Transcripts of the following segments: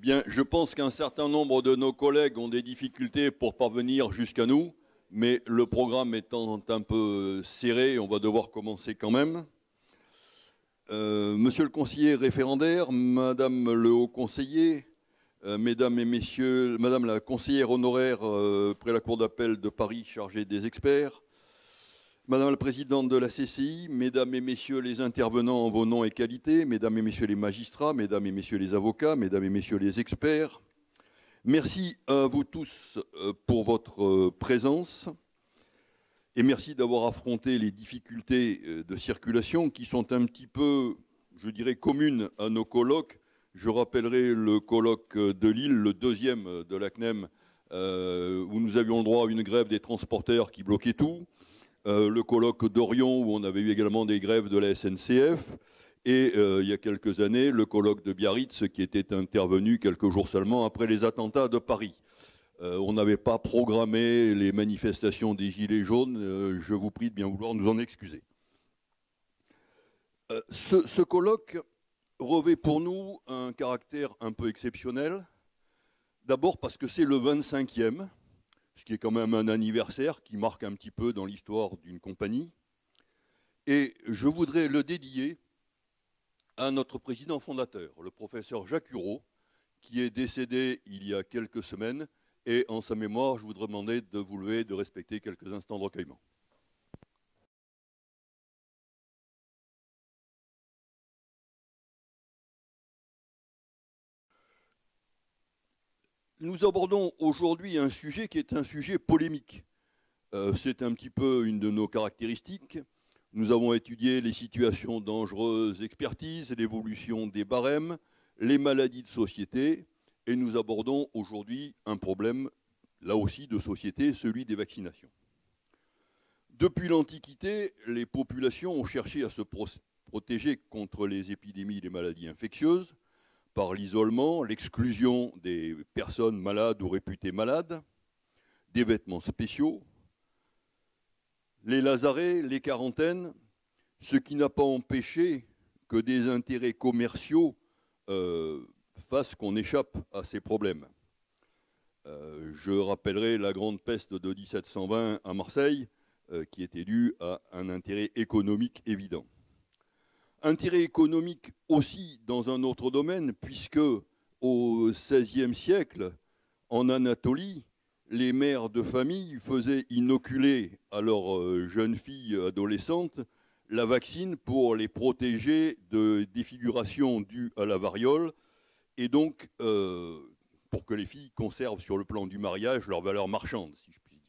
Bien, je pense qu'un certain nombre de nos collègues ont des difficultés pour parvenir jusqu'à nous, mais le programme étant un peu serré, on va devoir commencer quand même. Monsieur le conseiller référendaire, Madame le haut conseiller, Mesdames et Messieurs, Madame la conseillère honoraire près la Cour d'appel de Paris chargée des experts, Madame la présidente de la CCI, Mesdames et Messieurs les intervenants en vos noms et qualités, Mesdames et Messieurs les magistrats, Mesdames et Messieurs les avocats, Mesdames et Messieurs les experts, merci à vous tous pour votre présence et merci d'avoir affronté les difficultés de circulation qui sont un petit peu, je dirais, communes à nos colloques. Je rappellerai le colloque de Lille, le deuxième de la CNEM, où nous avions le droit à une grève des transporteurs qui bloquait tout. Le colloque d'Orion, où on avait eu également des grèves de la SNCF, et il y a quelques années, le colloque de Biarritz, qui était intervenu quelques jours seulement après les attentats de Paris. On n'avait pas programmé les manifestations des Gilets jaunes, je vous prie de bien vouloir nous en excuser. Ce colloque revêt pour nous un caractère un peu exceptionnel, d'abord parce que c'est le 25e, ce qui est quand même un anniversaire qui marque un petit peu dans l'histoire d'une compagnie. Et je voudrais le dédier à notre président fondateur, le professeur Jacques Hureau, qui est décédé il y a quelques semaines. Et en sa mémoire, je voudrais demander de vous lever et de respecter quelques instants de recueillement. Nous abordons aujourd'hui un sujet qui est un sujet polémique. C'est un petit peu une de nos caractéristiques. Nous avons étudié les situations dangereuses expertises, l'évolution des barèmes, les maladies de société, et nous abordons aujourd'hui un problème, là aussi de société, celui des vaccinations. Depuis l'Antiquité, les populations ont cherché à se protéger contre les épidémies et les maladies infectieuses, par l'isolement, l'exclusion des personnes malades ou réputées malades, des vêtements spéciaux, les lazarets, les quarantaines, ce qui n'a pas empêché que des intérêts commerciaux fassent qu'on échappe à ces problèmes. Je rappellerai la grande peste de 1720 à Marseille, qui était due à un intérêt économique évident. Intérêt économique aussi dans un autre domaine, puisque au XVIe siècle, en Anatolie, les mères de famille faisaient inoculer à leurs jeunes filles adolescentes la vaccine pour les protéger de défigurations dues à la variole, et donc pour que les filles conservent sur le plan du mariage leur valeur marchande, si je puis dire.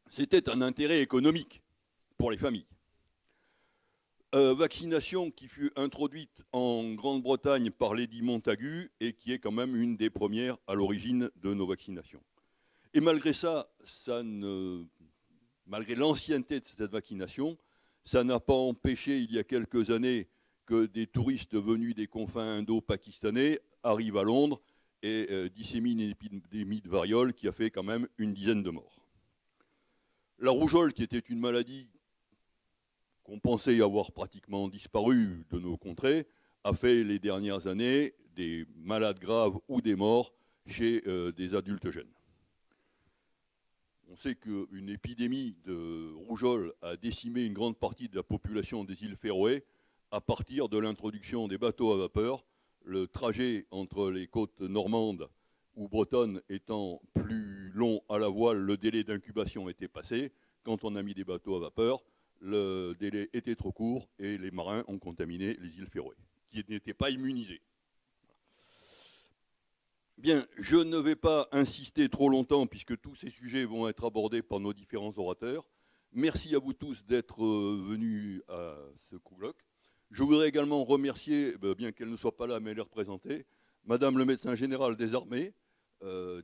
C'était un intérêt économique pour les familles. Vaccination qui fut introduite en Grande-Bretagne par Lady Montagu et qui est quand même une des premières à l'origine de nos vaccinations. Et malgré ça, malgré l'ancienneté de cette vaccination, ça n'a pas empêché il y a quelques années que des touristes venus des confins indo-pakistanais arrivent à Londres et disséminent une épidémie de variole qui a fait quand même une dizaine de morts. La rougeole, qui était une maladie qu'on pensait avoir pratiquement disparu de nos contrées, a fait les dernières années des malades graves ou des morts chez des adultes jeunes. On sait qu'une épidémie de rougeole a décimé une grande partie de la population des îles Féroé à partir de l'introduction des bateaux à vapeur. Le trajet entre les côtes normandes ou bretonnes étant plus long à la voile, le délai d'incubation était passé. Quand on a mis des bateaux à vapeur, le délai était trop court et les marins ont contaminé les îles Féroé, qui n'étaient pas immunisées. Bien, je ne vais pas insister trop longtemps puisque tous ces sujets vont être abordés par nos différents orateurs. Merci à vous tous d'être venus à ce colloque. Je voudrais également remercier, bien qu'elle ne soit pas là, mais elle est représentée, Madame le médecin général des armées,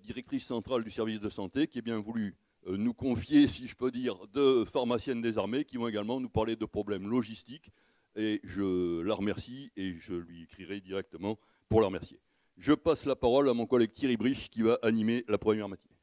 directrice centrale du service de santé, qui est bien voulu nous confier, si je peux dire, deux pharmaciennes des armées qui vont également nous parler de problèmes logistiques. Et je la remercie et je lui écrirai directement pour la remercier. Je passe la parole à mon collègue Thierry Brich qui va animer la première matinée.